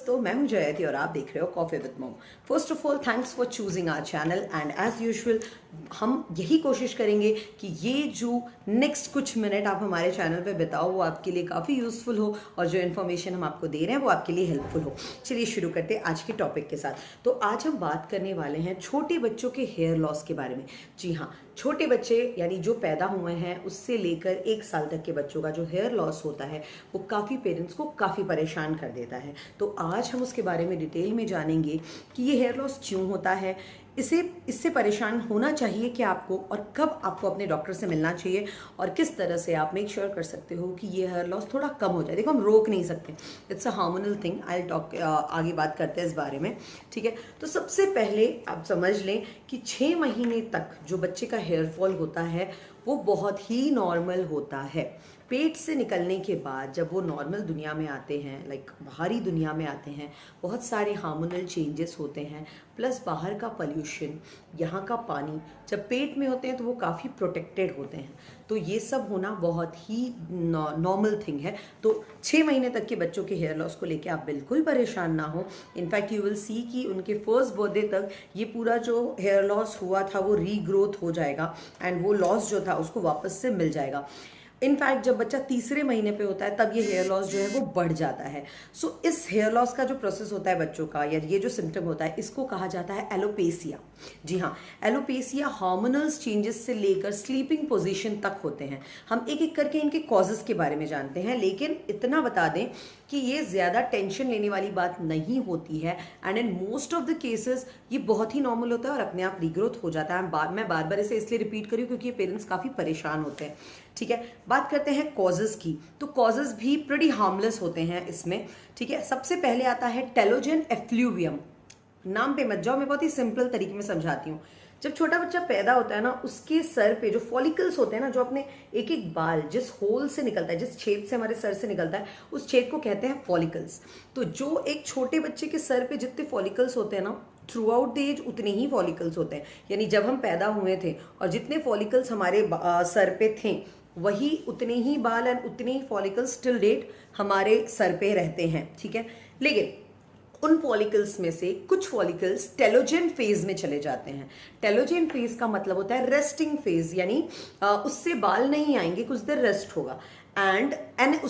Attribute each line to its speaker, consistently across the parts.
Speaker 1: तो मैं हूं जयति और आप देख रहे हो coffee with mom. First of all thanks for choosing our channel and as usual हम यही कोशिश करेंगे कि ये जो नेक्स्ट कुछ मिनट आप हमारे चैनल पे बिताओ वो आपके लिए काफ़ी यूज़फुल हो और जो इन्फॉर्मेशन हम आपको दे रहे हैं वो आपके लिए हेल्पफुल हो। चलिए शुरू करते हैं आज के टॉपिक के साथ। तो आज हम बात करने वाले हैं छोटे बच्चों के हेयर लॉस के बारे में। जी हाँ, छोटे बच्चे यानी जो पैदा हुए हैं उससे लेकर 1 साल तक के बच्चों का जो हेयर लॉस होता है वो काफ़ी पेरेंट्स को काफ़ी परेशान कर देता है। तो आज हम उसके बारे में डिटेल में जानेंगे कि ये हेयर लॉस क्यों होता है, इससे परेशान होना चाहिए क्या आपको और कब आपको अपने डॉक्टर से मिलना चाहिए और किस तरह से आप मेक श्योर कर सकते हो कि ये हेयर लॉस थोड़ा कम हो जाए। देखो हम रोक नहीं सकते, it's a hormonal thing. I talk आगे बात करते हैं इस बारे में, ठीक है। तो सबसे पहले आप समझ लें कि 6 महीने तक जो बच्चे का हेयर फॉल होता है वो बहुत ही नॉर्मल होता है। पेट से निकलने के बाद जब वो नॉर्मल दुनिया में आते हैं, लाइक बाहरी दुनिया में आते हैं, बहुत सारे हार्मोनल चेंजेस होते हैं, प्लस बाहर का पोल्यूशन, यहाँ का पानी, जब पेट में होते हैं तो वो काफ़ी प्रोटेक्टेड होते हैं। तो ये सब होना बहुत ही नॉर्मल थिंग है। तो 6 महीने तक के बच्चों के हेयर लॉस को लेके आप बिल्कुल परेशान ना हो। इनफैक्ट यू विल सी कि उनके फर्स्ट बर्थडे तक ये पूरा जो हेयर लॉस हुआ था वो रीग्रोथ हो जाएगा एंड वो लॉस जो था उसको वापस से मिल जाएगा। इनफैक्ट जब बच्चा तीसरे महीने पे होता है तब ये हेयर लॉस जो है वो बढ़ जाता है। सो इस हेयर लॉस का जो प्रोसेस होता है बच्चों का या ये जो सिम्टम होता है इसको कहा जाता है एलोपेसिया। जी हाँ, एलोपेसिया हार्मोनल चेंजेस से लेकर स्लीपिंग पोजीशन तक होते हैं। हम एक एक करके इनके कॉजेस के बारे में जानते हैं, लेकिन इतना बता दें कि ये ज़्यादा टेंशन लेने वाली बात नहीं होती है and in most of the cases ये बहुत ही नॉर्मल होता है और अपने आप रीग्रोथ हो जाता है। मैं बार बार इसे इसलिए रिपीट करूँ क्योंकि ये पेरेंट्स काफ़ी परेशान होते हैं, ठीक है। बात करते हैं कॉजेस की, तो कॉजेस भी प्रीटी हार्मलेस होते हैं इसमें, ठीक है। सबसे पहले आता है टेलोजन एफ्लूवियम। नाम पे मत जाओ, मैं बहुत ही सिंपल तरीके में समझाती हूँ। जब छोटा बच्चा पैदा होता है ना, उसके सर पे जो फॉलिकल्स होते हैं ना, जो अपने एक एक बाल जिस होल से निकलता है, जिस छेद से हमारे सर से निकलता है, उस छेद को कहते हैं फॉलिकल्स। तो जो एक छोटे बच्चे के सर पे जितने फॉलिकल्स होते हैं ना, थ्रू आउट द एज उतने ही फॉलिकल्स होते हैं। यानी जब हम पैदा हुए थे और जितने फॉलिकल्स हमारे सर पे थे वही उतने ही बाल एंड उतने ही फॉलिकल्स टिल डेट हमारे सर पे रहते हैं, ठीक है। लेकिन उन फॉलिकल्स में से कुछ फॉलिकल्स टेलोजन फेज में चले जाते हैं। टेलोजन फेज का मतलब होता है रेस्टिंग फेज, यानी उससे बाल नहीं आएंगे, कुछ देर रेस्ट होगा। एंड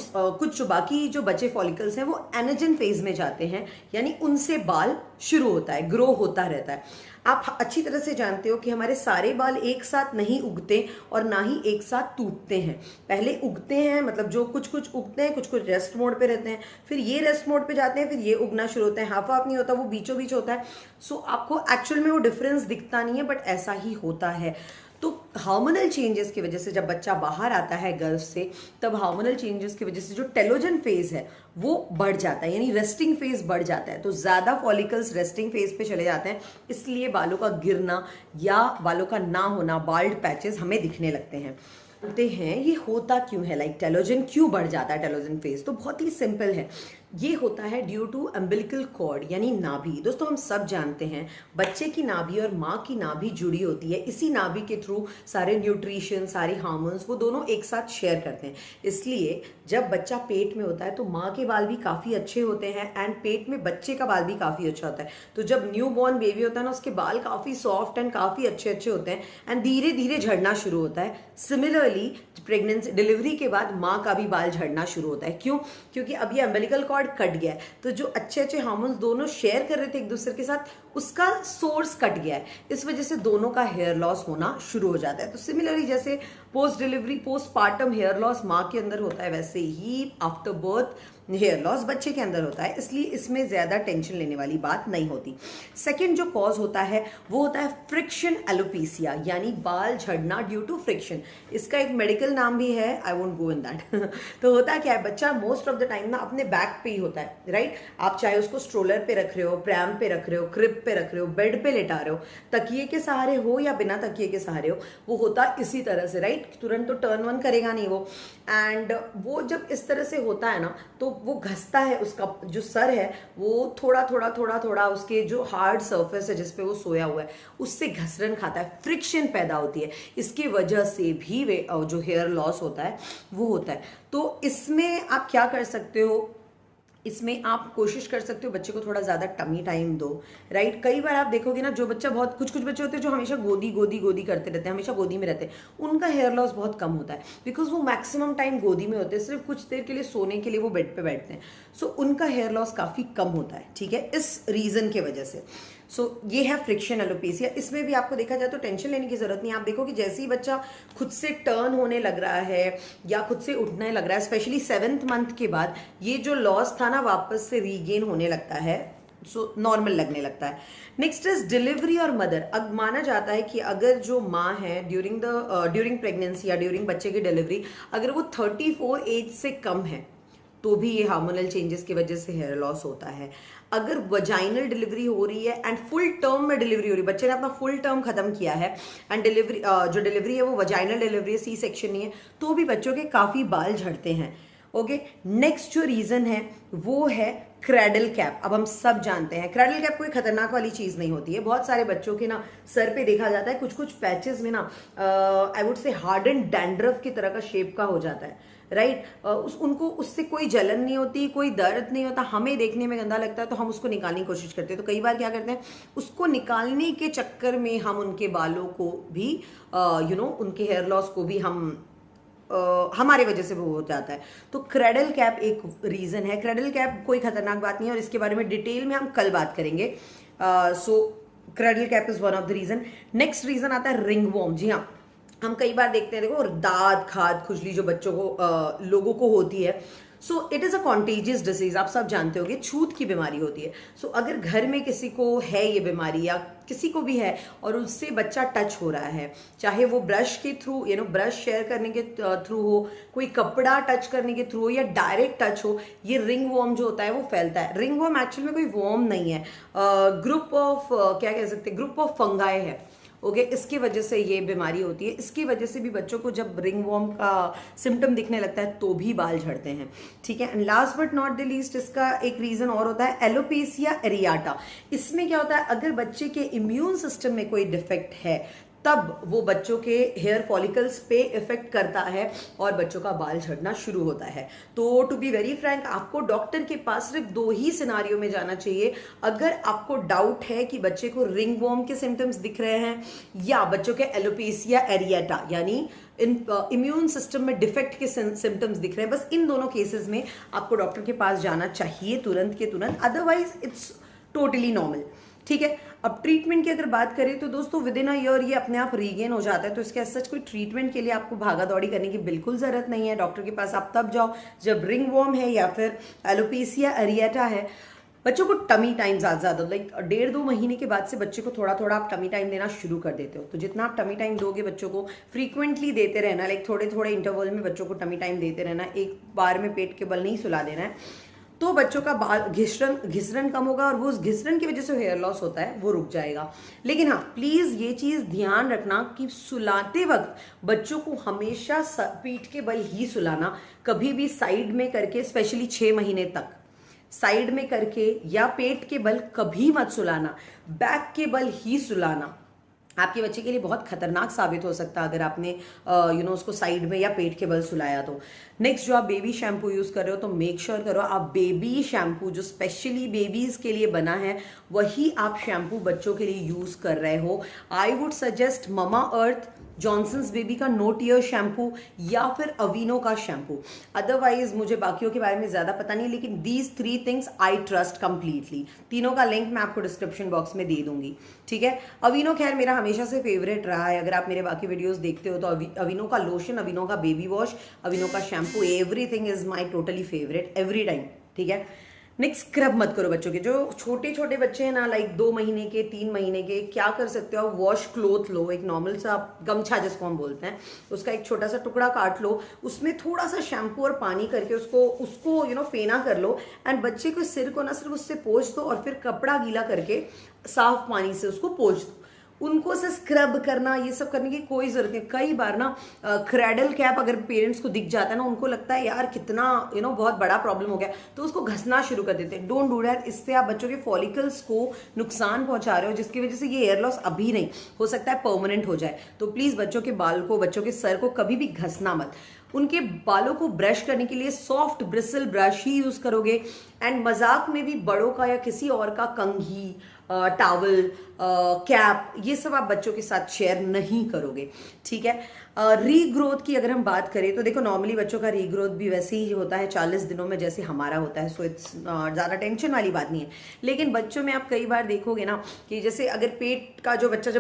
Speaker 1: कुछ जो बाकी जो बचे फॉलिकल्स हैं वो एनर्जन फेज में जाते हैं, यानी उनसे बाल शुरू होता है, ग्रो होता रहता है। आप अच्छी तरह से जानते हो कि हमारे सारे बाल एक साथ नहीं उगते और ना ही एक साथ टूटते हैं। पहले उगते हैं, मतलब जो कुछ कुछ उगते हैं, कुछ कुछ रेस्ट मोड पे रहते हैं, फिर ये रेस्ट मोड पे जाते हैं, फिर ये उगना शुरू होते हैं। हाफ हाफ नहीं होता, वो बीचों बीच होता है। सो आपको एक्चुअल में वो डिफरेंस दिखता नहीं है, बट ऐसा ही होता है। तो हार्मोनल चेंजेस की वजह से जब बच्चा बाहर आता है गर्भ से, तब हार्मोनल चेंजेस की वजह से जो टेलोजन फेज है वो बढ़ जाता है, यानी रेस्टिंग फेज बढ़ जाता है। तो ज्यादा फॉलिकल्स रेस्टिंग फेज पे चले जाते हैं, इसलिए बालों का गिरना या बालों का ना होना, बाल्ड पैचेस हमें दिखने लगते हैं। होते हैं ये होता क्यों है, लाइक टेलोजन क्यों बढ़ जाता है, टेलोजन फेज? तो बहुत ही सिंपल है, ये होता है ड्यू टू अम्बिलिकल कॉर्ड यानी नाभि। दोस्तों हम सब जानते हैं बच्चे की नाभि और माँ की नाभि जुड़ी होती है। इसी नाभि के थ्रू सारे न्यूट्रिशन, सारे हार्मोन्स वो दोनों एक साथ शेयर करते हैं। इसलिए जब बच्चा पेट में होता है तो माँ के बाल भी काफ़ी अच्छे होते हैं एंड पेट में बच्चे का बाल भी काफ़ी अच्छा होता है। तो जब न्यू बॉर्न बेबी होता है ना, उसके बाल काफ़ी सॉफ्ट एंड काफ़ी अच्छे अच्छे होते हैं एंड धीरे धीरे झड़ना शुरू होता है। सिमिलरली प्रेगनेंसी डिलीवरी के बाद माँ का भी बाल झड़ना शुरू होता है। क्यों? क्योंकि अब ये अम्बिलिकल कॉर्ड कट गया है, तो जो अच्छे अच्छे हार्मोन्स दोनों शेयर कर रहे थे एक दूसरे के साथ, उसका सोर्स कट गया है। इस वजह से दोनों का हेयर लॉस होना शुरू हो जाता है। तो सिमिलरली जैसे post delivery postpartum hair loss माँ के अंदर होता है, वैसे ही आफ्टर बर्थ हेयर लॉस बच्चे के अंदर होता है। इसलिए इसमें ज्यादा टेंशन लेने वाली बात नहीं होती। सेकंड जो कॉज होता है वो होता है फ्रिक्शन एलोपेसिया, यानी बाल झड़ना ड्यू टू फ्रिक्शन। इसका एक मेडिकल नाम भी है, I won't go in that. तो होता क्या है, बच्चा मोस्ट ऑफ द टाइम ना अपने बैक पे ही होता है, राइट। आप चाहे उसको स्ट्रोलर पे रख रहे हो, प्रैम पे रख रहे हो, क्रिब पे रख रहे हो, बेड पे लेटा रहे हो, तकिए के सहारे हो या बिना तकिए के सहारे हो, वो होता इसी तरह से, राइट। तुरंत तो टर्न वन करेगा नहीं वो। एंड वो जब इस तरह से होता है ना, तो वो घसता है, उसका जो सर है वो थोड़ा थोड़ा थोड़ा थोड़ा उसके जो हार्ड सरफेस है जिसपे वो सोया हुआ है उससे घसरन खाता है, फ्रिक्शन पैदा होती है। इसकी वजह से भी जो हेयर लॉस होता है वो होता है। तो इसमें आप क्या कर सकते हो, इसमें आप कोशिश कर सकते हो बच्चे को थोड़ा ज़्यादा टमी टाइम दो, राइट। कई बार आप देखोगे ना, जो बच्चा बहुत कुछ बच्चे होते हैं जो हमेशा गोदी गोदी गोदी करते रहते हैं, हमेशा गोदी में रहते हैं, उनका हेयर लॉस बहुत कम होता है, बिकॉज वो मैक्सिमम टाइम गोदी में होते हैं, सिर्फ कुछ देर के लिए सोने के लिए वो बेड पे बैठते हैं। सो उनका हेयर लॉस काफ़ी कम होता है, ठीक है, इस रीज़न के वजह से। ये है फ्रिक्शन एलोपेसिया। इसमें भी आपको देखा जाए तो टेंशन लेने की जरूरत नहीं। आप देखो कि जैसे ही बच्चा खुद से टर्न होने लग रहा है या खुद से उठने लग रहा है, स्पेशली 7th मंथ के बाद, ये जो लॉस था ना वापस से रीगेन होने लगता है, नॉर्मल लगने लगता है। नेक्स्ट इज डिलीवरी और मदर। अब माना जाता है कि अगर जो माँ है ड्यूरिंग प्रेगनेंसी या ड्यूरिंग बच्चे की डिलीवरी, अगर वो 34 एज से कम है तो भी ये हार्मोनल चेंजेस की वजह से हेयर लॉस होता है। अगर वजाइनल डिलीवरी हो रही है एंड फुल टर्म में डिलीवरी हो रही है, बच्चे ने अपना फुल टर्म खत्म किया है एंड जो डिलीवरी है वो वजाइनल डिलीवरी है, सी सेक्शन नहीं है, तो भी बच्चों के काफ़ी बाल झड़ते हैं। ओके, नेक्स्ट जो रीज़न है वो है क्रैडल कैप। अब हम सब जानते हैं क्रैडल कैप कोई खतरनाक वाली चीज़ नहीं होती है। बहुत सारे बच्चों के ना सर पे देखा जाता है कुछ कुछ पैचेस में ना I would say hard and dandruff की तरह का शेप का हो जाता है, राइट। उनको उससे कोई जलन नहीं होती, कोई दर्द नहीं होता, हमें देखने में गंदा लगता है तो हम उसको निकालने की कोशिश करते हैं। तो कई बार क्या करते हैं, उसको निकालने के चक्कर में हम उनके बालों को भी उनके हेयर लॉस को भी हम हमारे वजह से वो हो जाता है। तो क्रेडल कैप एक रीजन है। क्रेडल कैप कोई खतरनाक बात नहीं है और इसके बारे में डिटेल में हम कल बात करेंगे। Cradle cap is one of the reason. Next reason आता है रिंगवॉर्म। जी हाँ, हम कई बार देखते हैं, देखो दाद खाद खुजली जो बच्चों को लोगों को होती है, so it is a contagious disease. आप सब जानते होंगे, छूत की बीमारी होती है। सो अगर घर में किसी को है ये बीमारी या किसी को भी है और उससे बच्चा टच हो रहा है, चाहे वो ब्रश के थ्रू ब्रश शेयर करने के थ्रू हो, कोई कपड़ा टच करने के थ्रू हो या डायरेक्ट टच हो, ये रिंग वॉर्म जो होता है वो फैलता है। रिंग वॉर्म एक्चुअली में कोई वॉर्म नहीं है, ग्रुप ऑफ क्या कह सकते हैं, ग्रुप ऑफ फंगाई है। ओके, इसकी वजह से ये बीमारी होती है। इसकी वजह से भी बच्चों को जब रिंग वॉर्म का सिम्टम दिखने लगता है तो भी बाल झड़ते हैं, ठीक है। And last but not the least, इसका एक रीजन और होता है एलोपेसिया एरियाटा। इसमें क्या होता है, अगर बच्चे के इम्यून सिस्टम में कोई डिफेक्ट है तब वो बच्चों के हेयर फॉलिकल्स पे इफेक्ट करता है और बच्चों का बाल झड़ना शुरू होता है। तो टू बी वेरी फ्रैंक, आपको डॉक्टर के पास सिर्फ 2 ही सिनारियो में जाना चाहिए। अगर आपको डाउट है कि बच्चे को रिंग वॉर्म के सिम्टम्स दिख रहे हैं या बच्चों के एलोपेसिया एरियाटा यानी इम्यून सिस्टम में डिफेक्ट के सिम्टम्स दिख रहे हैं, बस इन दोनों केसेस में आपको डॉक्टर के पास जाना चाहिए तुरंत के तुरंत, अदरवाइज इट्स टोटली नॉर्मल, ठीक है। अब ट्रीटमेंट की अगर बात करें तो दोस्तों विद इन अ ईयर ये अपने आप रीगेन हो जाता है। तो इसके सच कोई ट्रीटमेंट के लिए आपको भागा दौड़ी करने की बिल्कुल जरूरत नहीं है। डॉक्टर के पास आप तब जाओ जब रिंग वॉर्म है या फिर एलोपेसिया एरियाटा है। बच्चों को टमी टाइम ज़्यादा लाइक 1.5-2 महीने के बाद से बच्चे को थोड़ा थोड़ा आप टमी टाइम देना शुरू कर देते हो। तो जितना आप टमी टाइम दोगे बच्चों को, फ्रीक्वेंटली देते रहना, लाइक थोड़े थोड़े इंटरवल में बच्चों को टमी टाइम देते रहना, एक बार में पेट के बल नहीं सुला देना है, तो बच्चों का बाल घिसरन कम होगा और वो उस घिसरन की वजह से हेयर लॉस होता है वो रुक जाएगा। लेकिन हाँ, प्लीज ये चीज ध्यान रखना कि सुलाते वक्त बच्चों को हमेशा पीठ के बल ही सुलाना, कभी भी साइड में करके, स्पेशली 6 महीने तक साइड में करके या पेट के बल कभी मत सुलाना, बैक के बल ही सुलाना। आपके बच्चे के लिए बहुत खतरनाक साबित हो सकता है अगर आपने उसको साइड में या पेट के बल सुलाया तो। नेक्स्ट, जो आप बेबी शैम्पू यूज कर रहे हो तो मेक श्योर करो आप बेबी शैम्पू जो स्पेशली बेबीज के लिए बना है वही आप शैम्पू बच्चों के लिए यूज कर रहे हो। I would suggest Mamaearth, Johnson's baby का नो टीयर शैम्पू या फिर अवीनो का शैम्पू। अदरवाइज मुझे बाकियों के बारे में ज्यादा पता नहीं, लेकिन these 3 things I trust completely. तीनों का लिंक मैं आपको डिस्क्रिप्शन बॉक्स में दे दूंगी, ठीक है। अवीनो खैर मेरा हमेशा से फेवरेट रहा है। अगर आप मेरे बाकी वीडियोस देखते हो तो अवीनो का लोशन, अवीनो का बेबी वॉश, अवीनो का shampoo, everything is my totally favourite every time, ठीक है। नेक्स्ट, स्क्रब मत करो बच्चों के। जो छोटे छोटे बच्चे हैं ना, लाइक 2 महीने के, 3 महीने के, क्या कर सकते हो, वॉश क्लोथ लो, एक नॉर्मल सा गमछा जिसको हम बोलते हैं, उसका एक छोटा सा टुकड़ा काट लो, उसमें थोड़ा सा शैम्पू और पानी करके उसको फेना कर लो एंड बच्चे को सिर को ना सिर्फ उससे पोंछ दो और फिर कपड़ा गीला करके साफ पानी से उसको पोंछ दो। उनको से स्क्रब करना, ये सब करने की कोई जरूरत नहीं। कई बार ना क्रेडल कैप अगर पेरेंट्स को दिख जाता है ना, उनको लगता है यार कितना बहुत बड़ा प्रॉब्लम हो गया, तो उसको घसना शुरू कर देते हैं। Don't do that. इससे आप बच्चों के फॉलिकल्स को नुकसान पहुंचा रहे हो, जिसकी वजह से ये हेयर लॉस अभी नहीं हो सकता है परमानेंट हो जाए। तो प्लीज बच्चों के बाल को, बच्चों के सर को कभी भी घसना मत। उनके बालों को ब्रश करने के लिए सॉफ्ट ब्रिसल ब्रश ही यूज करोगे। एंड मजाक में भी बड़ों का या किसी और का कंघी, टॉवल, कैप, ये सब आप बच्चों के साथ शेयर नहीं करोगे, ठीक है। रीग्रोथ की अगर हम बात करें तो देखो नॉर्मली बच्चों का रीग्रोथ भी वैसे ही होता है 40 दिनों में जैसे हमारा होता है, सो इट्स ज़्यादा टेंशन वाली बात नहीं है। लेकिन बच्चों में आप कई बार देखोगे ना कि जैसे अगर पेट का जो बच्चा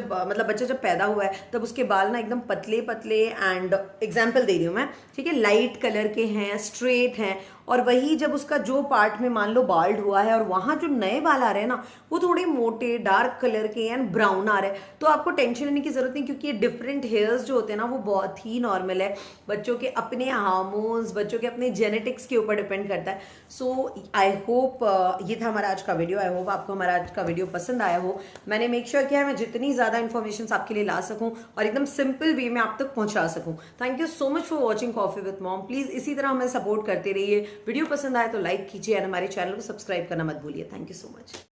Speaker 1: बच्चा जब पैदा हुआ है तब उसके बाल ना एकदम पतले पतले, एंड एग्जाम्पल दे रही हूँ मैं, ठीक है, लाइट कलर के हैं, स्ट्रेट हैं, और वही जब उसका जो पार्ट में मान लो बाल्ड हुआ है और वहां जो नए बाल आ रहे हैं ना वो थोड़े मोटे डार्क कलर के एंड ब्राउन आ रहे हैं, तो आपको टेंशन लेने की जरूरत नहीं, क्योंकि ये डिफरेंट हेयर्स जो होते हैं ना वो बहुत ही नॉर्मल है। बच्चों के अपने हार्मोन्स, बच्चों के अपने जेनेटिक्स के ऊपर डिपेंड करता है। सो आई होप ये था हमारा आज का वीडियो। आई होप आपको हमारा आज का वीडियो पसंद आया हो। मैंने मेक श्योर किया है मैं जितनी ज्यादा इन्फॉर्मेशन आपके लिए ला सकूं और एकदम सिंपल वे में आप तक पहुंचा सकूं। Thank you so much for watching coffee with mom. Please इसी तरह हमें सपोर्ट करते रहिए। वीडियो पसंद आए तो लाइक कीजिए और हमारे चैनल को सब्सक्राइब करना मत भूलिए। Thank you so much.